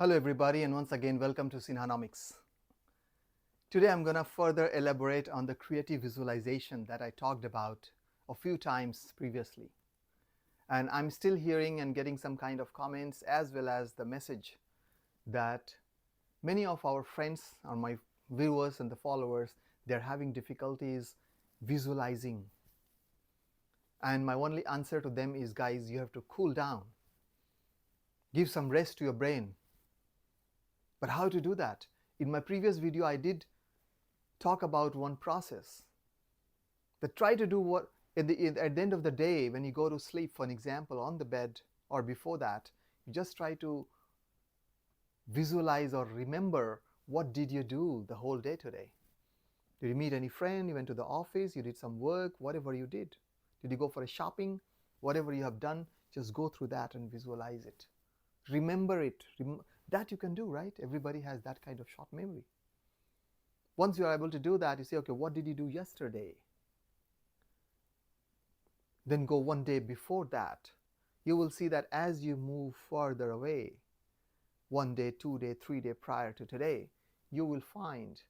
Hello everybody, and once again welcome to Sinhanomics. Today I'm going to further elaborate on the creative visualization that I talked about a few times previously. And I'm still hearing and getting some kind of comments as well as the message that many of our friends or my viewers and the followers, they're having difficulties visualizing. And my only answer to them is, guys, you have to cool down. Give some rest to your brain. But how to do that? In my previous video, I did talk about one process that try to do what at the end of the day when you go to sleep, for an example, on the bed or before that, you just try to visualize or remember what did you do the whole day today. Did you meet any friend? You went to the office, you did some work, whatever you did. Did you go for a shopping? Whatever you have done, just go through that and visualize it. Remember it. That you can do, right? Everybody has that kind of short memory. Once you are able to do that, you say, okay, what did you do yesterday? Then go one day before that. You will see that as you move further away, 1 day, 2 day, 3 day prior to today, you will find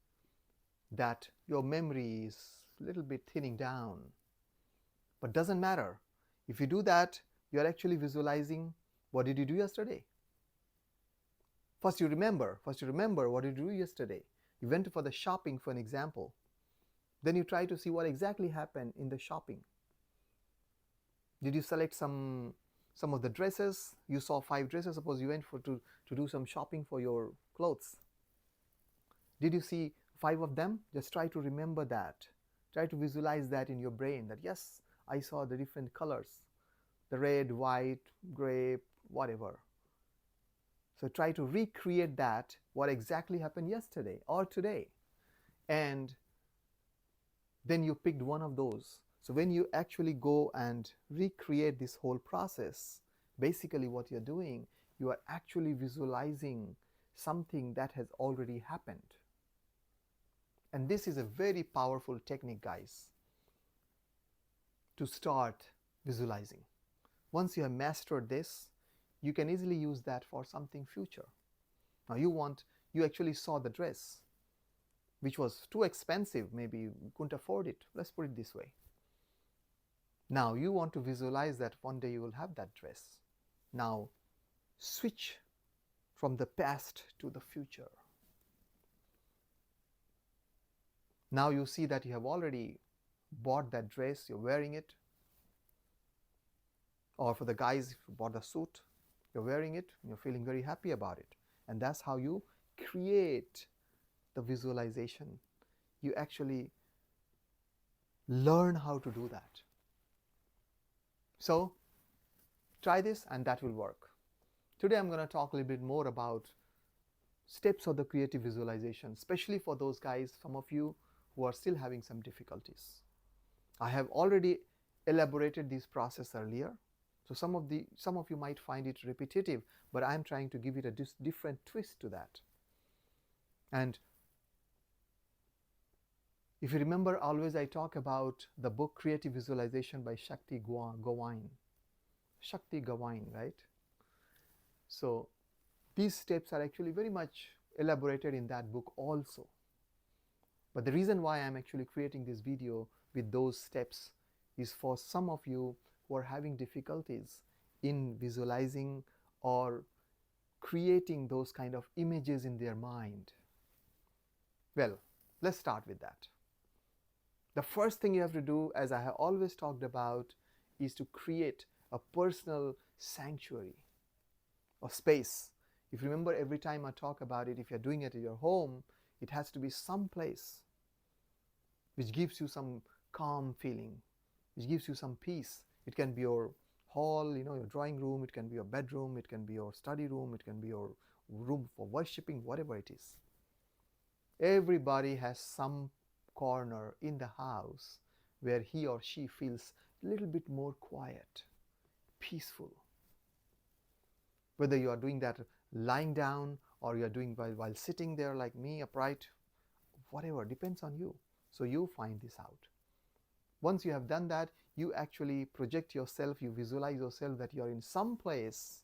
that your memory is a little bit thinning down. But doesn't matter. If you do that, you are actually visualizing what did you do yesterday. First you remember what did you do yesterday. You went for the shopping, for an example. Then you try to see what exactly happened in the shopping. Did you select some of the dresses? You saw 5 dresses. Suppose you went to do some shopping for your clothes. Did you see 5 of them? Just try to remember that. Try to visualize that in your brain, that yes, I saw the different colors. The red, white, gray, whatever. So try to recreate that, what exactly happened yesterday or today. And then you picked one of those. So when you actually go and recreate this whole process, basically what you're doing, you are actually visualizing something that has already happened. And this is a very powerful technique, guys, to start visualizing. Once you have mastered this, you can easily use that for something future. Now you actually saw the dress, which was too expensive, maybe you couldn't afford it. Let's put it this way. Now you want to visualize that one day you will have that dress. Now switch from the past to the future. Now you see that you have already bought that dress, you're wearing it. Or for the guys, if you bought the suit, you're wearing it, you're feeling very happy about it. And that's how you create the visualization. You actually learn how to do that. So try this and that will work. Today I'm going to talk a little bit more about steps of the creative visualization, especially for those guys, some of you who are still having some difficulties. I have already elaborated this process earlier. So some of you might find it repetitive, but I'm trying to give it a different twist to that. And if you remember, always I talk about the book Creative Visualization by Shakti Gawain. Shakti Gawain, right? So these steps are actually very much elaborated in that book also. But the reason why I'm actually creating this video with those steps is for some of you who are having difficulties in visualizing or creating those kind of images in their mind. Well, let's start with that. The first thing you have to do, as I have always talked about, is to create a personal sanctuary or space. If you remember, every time I talk about it, if you're doing it at your home, it has to be some place which gives you some calm feeling, which gives you some peace. It can be your hall, your drawing room, it can be your bedroom, it can be your study room, it can be your room for worshipping, whatever it is. Everybody has some corner in the house where he or she feels a little bit more quiet, peaceful. Whether you are doing that lying down or you are doing while sitting there like me, upright, whatever, depends on you. So you find this out. Once you have done that, you actually project yourself, you visualize yourself that you are in some place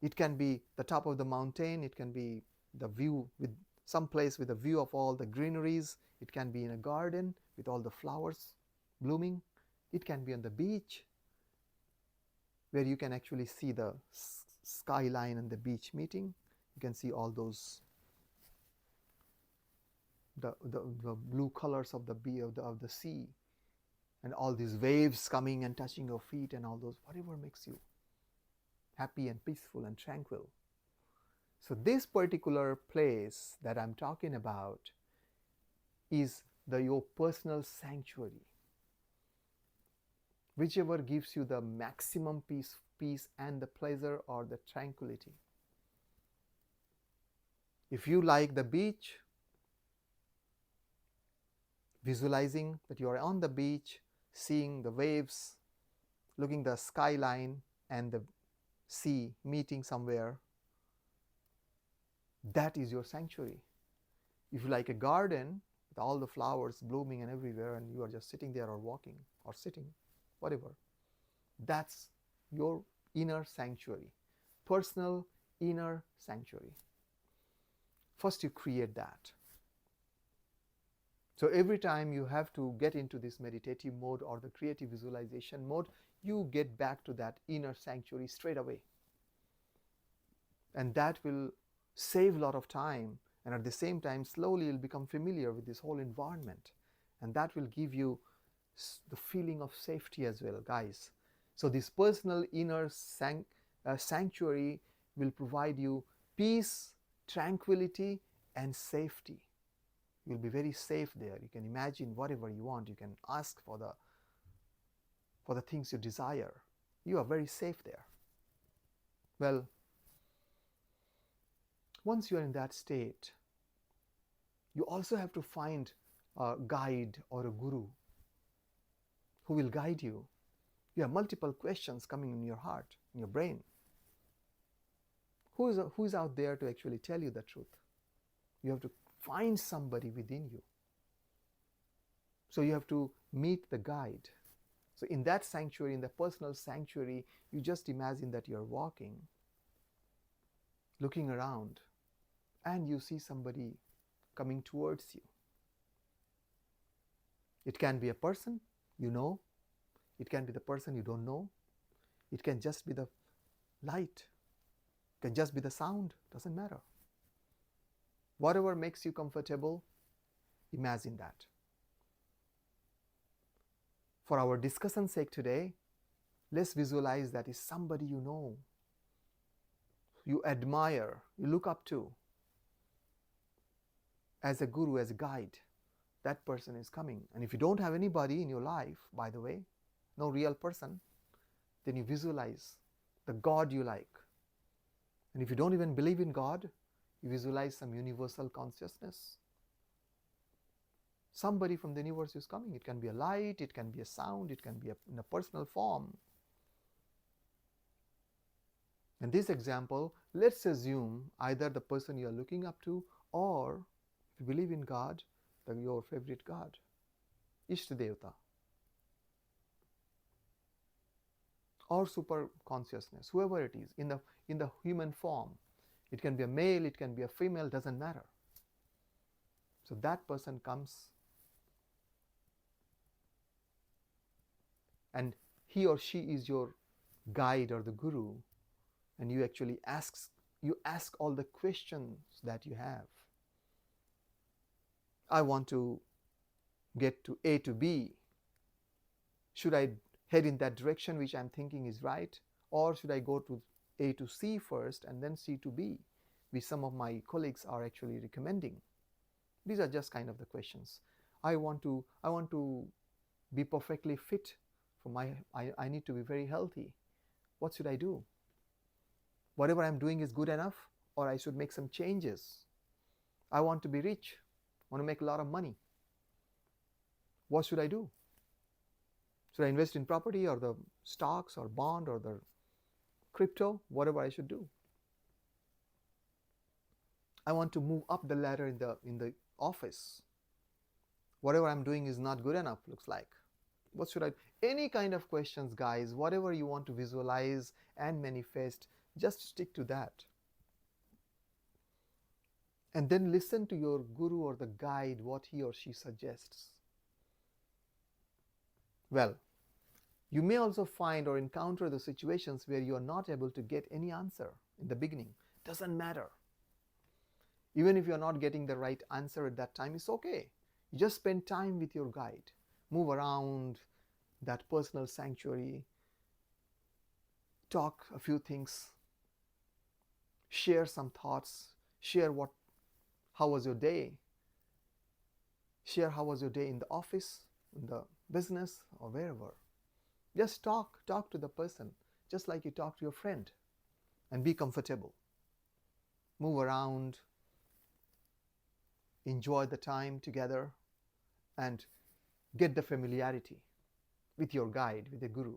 It can be the top of the mountain, it can be the view with some place with a view of all the greeneries, it can be in a garden with all the flowers blooming, it can be on the beach where you can actually see the skyline and the beach meeting. You can see all those the blue colors of the sea, and all these waves coming and touching your feet, and all those, whatever makes you happy and peaceful and tranquil. So this particular place that I'm talking about is your personal sanctuary, whichever gives you the maximum peace and the pleasure or the tranquility. If you like the beach, visualizing that you are on the beach, seeing the waves, looking the skyline and the sea meeting somewhere, that is your sanctuary. If you like a garden with all the flowers blooming and everywhere, and you are just sitting there or walking or sitting, whatever, that's your inner sanctuary, personal inner sanctuary. First you create that. So every time you have to get into this meditative mode or the creative visualization mode, you get back to that inner sanctuary straight away. And that will save a lot of time, and at the same time slowly you'll become familiar with this whole environment, and that will give you the feeling of safety as well, guys. So this personal inner sanctuary will provide you peace, tranquility and safety. You'll be very safe there. You can imagine whatever you want. You can ask for the things you desire. You are very safe there. Well, once you are in that state, you also have to find a guide or a guru who will guide you. You have multiple questions coming in your heart, in your brain. Who is out there to actually tell you the truth? You have to find somebody within you. So you have to meet the guide. So in that sanctuary, in the personal sanctuary, you just imagine that you're walking, looking around, and you see somebody coming towards you. It can be a person you know, it can be the person you don't know, it can just be the light, it can just be the sound, doesn't matter. Whatever makes you comfortable, imagine that. For our discussion's sake today, let's visualize that is somebody you know, you admire, you look up to, as a guru, as a guide. That person is coming. And if you don't have anybody in your life, by the way, no real person, then you visualize the God you like. And if you don't even believe in God, you visualize some universal consciousness. Somebody from the universe is coming. It can be a light, it can be a sound, it can be in a personal form. In this example, let's assume either the person you are looking up to, or if you believe in God, your favorite God, Ishta Devata, or super consciousness, whoever it is, in the human form. It can be a male, it can be a female, doesn't matter. So that person comes, and he or she is your guide or the guru, and you actually ask all the questions that you have. I want to get to A to B. Should I head in that direction which I'm thinking is right, or should I go to A to C first and then C to B, which some of my colleagues are actually recommending? These are just kind of the questions. I want to be perfectly fit for I need to be very healthy. What should I do? Whatever I'm doing is good enough, or I should make some changes? I want to be rich, I want to make a lot of money. What should I do? Should I invest in property or the stocks or bond or the crypto? Whatever I should do. I want to move up the ladder in the office. Whatever I'm doing is not good enough, looks like. What should I do? Any kind of questions, guys, whatever you want to visualize and manifest, Just stick to that. And then listen to your guru or the guide, what he or she suggests. Well, you may also find or encounter the situations where you are not able to get any answer in the beginning. Doesn't matter. Even if you're not getting the right answer at that time, it's okay. You just spend time with your guide. Move around that personal sanctuary. Talk a few things. Share some thoughts. Share how was your day. Share how was your day in the office, in the business, or wherever. Just talk to the person, just like you talk to your friend, and be comfortable. Move around, enjoy the time together, and get the familiarity with your guide, with the guru.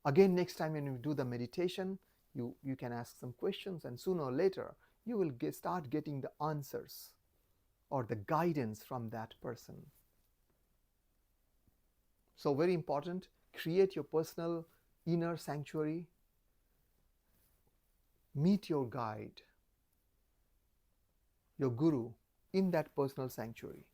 Again, next time when you do the meditation, you can ask some questions, and sooner or later you will start getting the answers or the guidance from that person. So very important, create your personal inner sanctuary. Meet your guide, your guru, in that personal sanctuary.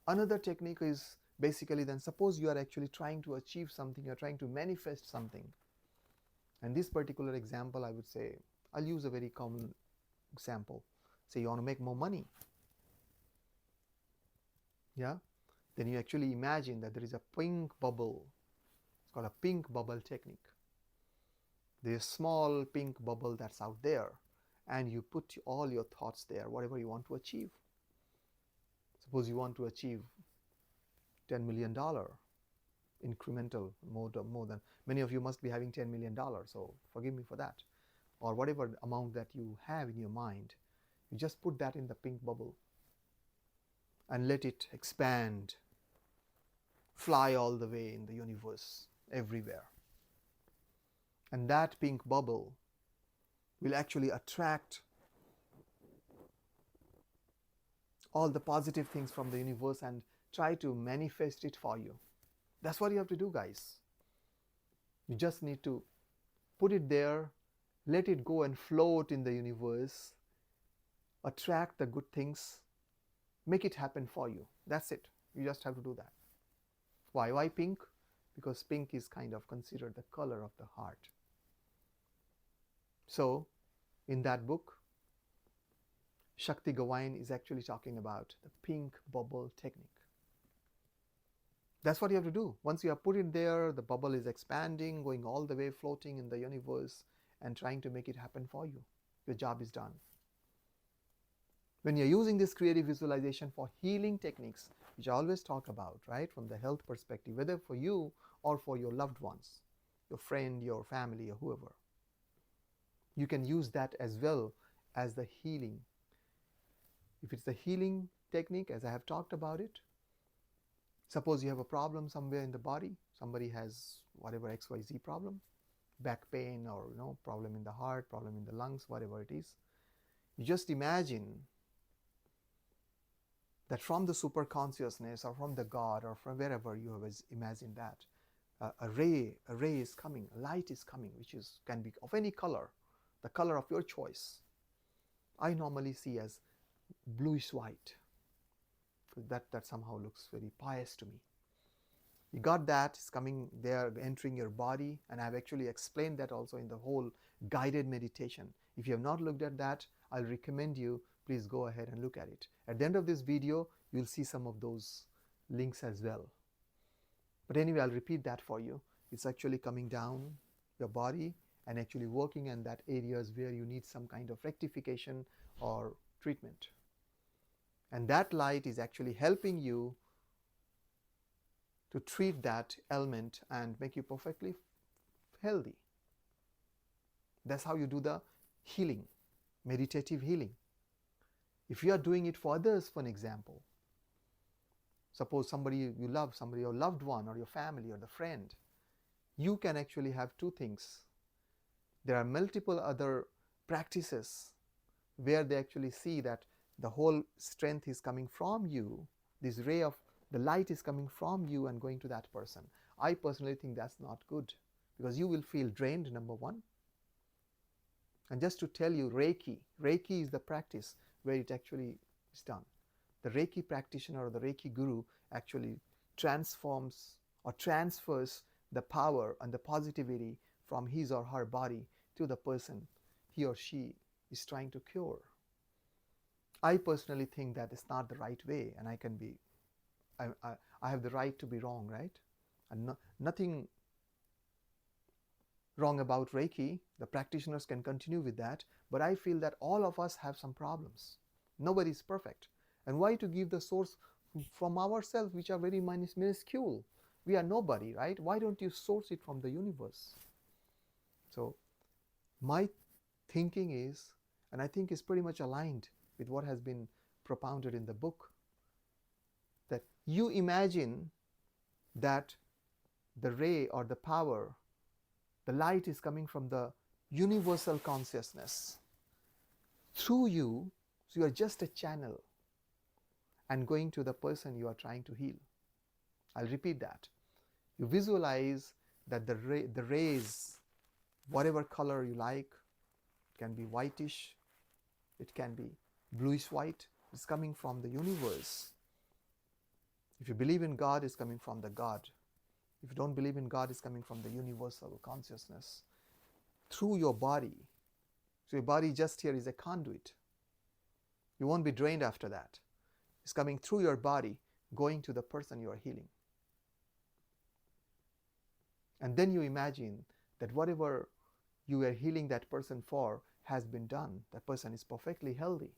Another technique is basically, then suppose you are actually trying to achieve something, you are trying to manifest something. And this particular example, I would say, I'll use a very common example. Say you want to make more money. Yeah? Then you actually imagine that there is a pink bubble. It's called a pink bubble technique. There's a small pink bubble that's out there, and you put all your thoughts there, whatever you want to achieve. Suppose you want to achieve $10 million incremental, more than, many of you must be having $10 million, so forgive me for that. Or whatever amount that you have in your mind, you just put that in the pink bubble and let it expand, fly all the way in the universe, everywhere. And that pink bubble will actually attract all the positive things from the universe and try to manifest it for you. That's what you have to do, guys. You just need to put it there, let it go and float in the universe, attract the good things, make it happen for you. That's it. You just have to do that. Why pink? Because pink is kind of considered the color of the heart. So, in that book, Shakti Gawain is actually talking about the pink bubble technique. That's what you have to do. Once you have put it there, the bubble is expanding, going all the way, floating in the universe, and trying to make it happen for you. Your job is done. When you're using this creative visualization for healing techniques, which I always talk about, right, from the health perspective, whether for you or for your loved ones, your friend, your family, or whoever, you can use that as well as the healing. If it's the healing technique, as I have talked about it, suppose you have a problem somewhere in the body, somebody has whatever XYZ problem, back pain, or problem in the heart, problem in the lungs, whatever it is. You just imagine that from the super consciousness or from the God or from wherever you have imagined that, a ray is coming, a light is coming, which can be of any color, the color of your choice. I normally see as bluish white. That somehow looks very pious to me. You got that, it's coming there, entering your body, and I've actually explained that also in the whole guided meditation. If you have not looked at that, I'll recommend you, please go ahead and look at it. At the end of this video, you'll see some of those links as well. But anyway, I'll repeat that for you. It's actually coming down your body and actually working in that areas where you need some kind of rectification or treatment. And that light is actually helping you to treat that ailment and make you perfectly healthy. That's how you do the healing, meditative healing. If you are doing it for others, for an example, suppose somebody you love, somebody, your loved one or your family or the friend, you can actually have two things. There are multiple other practices where they actually see that the whole strength is coming from you, this ray of the light is coming from you and going to that person. I personally think that's not good, because you will feel drained, number one. And just to tell you, Reiki is the practice where it actually is done. The Reiki practitioner or the Reiki guru actually transforms or transfers the power and the positivity from his or her body to the person he or she is trying to cure. I personally think that is not the right way, and I have the right to be wrong, right? And nothing wrong about Reiki. The practitioners can continue with that, but I feel that all of us have some problems. Nobody is perfect. And why to give the source from ourselves, which are very minuscule? We are nobody, right? Why don't you source it from the universe? So my thinking is, and I think is pretty much aligned with what has been propounded in the book, that you imagine that the ray or the power, the light is coming from the universal consciousness through you, so you are just a channel and going to the person you are trying to heal. I'll repeat that. You visualize that the rays, whatever color you like, it can be whitish, it can be bluish white, it's coming from the universe. If you believe in God, it's coming from the God. If you don't believe in God, it's coming from the universal consciousness through your body. So your body just here is a conduit. You won't be drained after that. It's coming through your body, going to the person you are healing. And then you imagine that whatever you are healing that person for has been done. That person is perfectly healthy.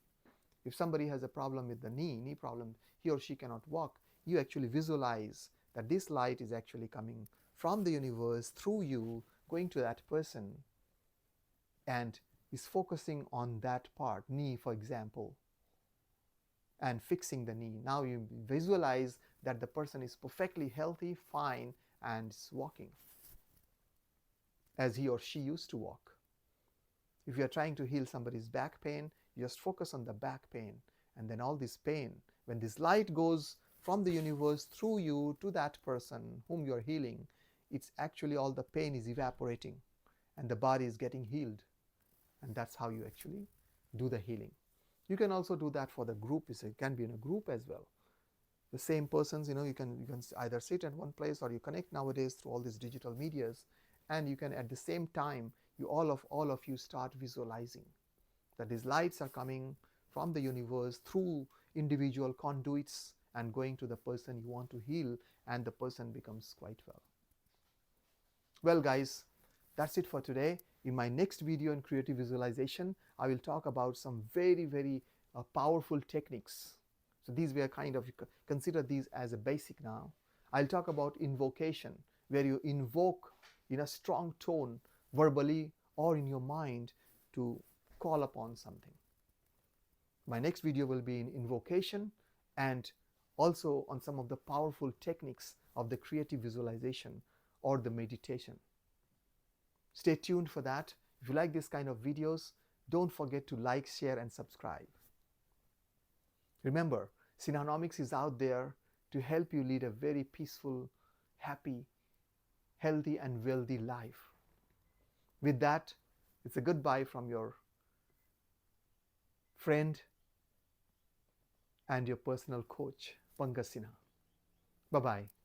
If somebody has a problem with the knee problem, he or she cannot walk, you actually visualize that this light is actually coming from the universe through you, going to that person, and is focusing on that part, knee for example, and fixing the knee. Now you visualize that the person is perfectly healthy, fine, and is walking as he or she used to walk. If you are trying to heal somebody's back pain, you just focus on the back pain, and then all this pain, when this light goes from the universe through you to that person whom you are healing, it's actually all the pain is evaporating and the body is getting healed. And that's how you actually do the healing. You can also do that for the group. It can be in a group as well. The same persons, you can either sit at one place, or you connect nowadays through all these digital medias, and you can at the same time, all of you start visualizing that these lights are coming from the universe through individual conduits and going to the person you want to heal, and the person becomes quite well. Well guys, that's it for today. In my next video on creative visualization, I will talk about some very powerful techniques. So these we are kind of, consider these as a basic now. I'll talk about invocation, where you invoke in a strong tone, verbally or in your mind, to call upon something. My next video will be in invocation, and also on some of the powerful techniques of the creative visualization or the meditation. Stay tuned for that. If you like this kind of videos, don't forget to like, share, and subscribe. Remember, Sinhanomics is out there to help you lead a very peaceful, happy, healthy, and wealthy life. With that, it's a goodbye from your friend and your personal coach, Pankaj Sinha. Bye-bye.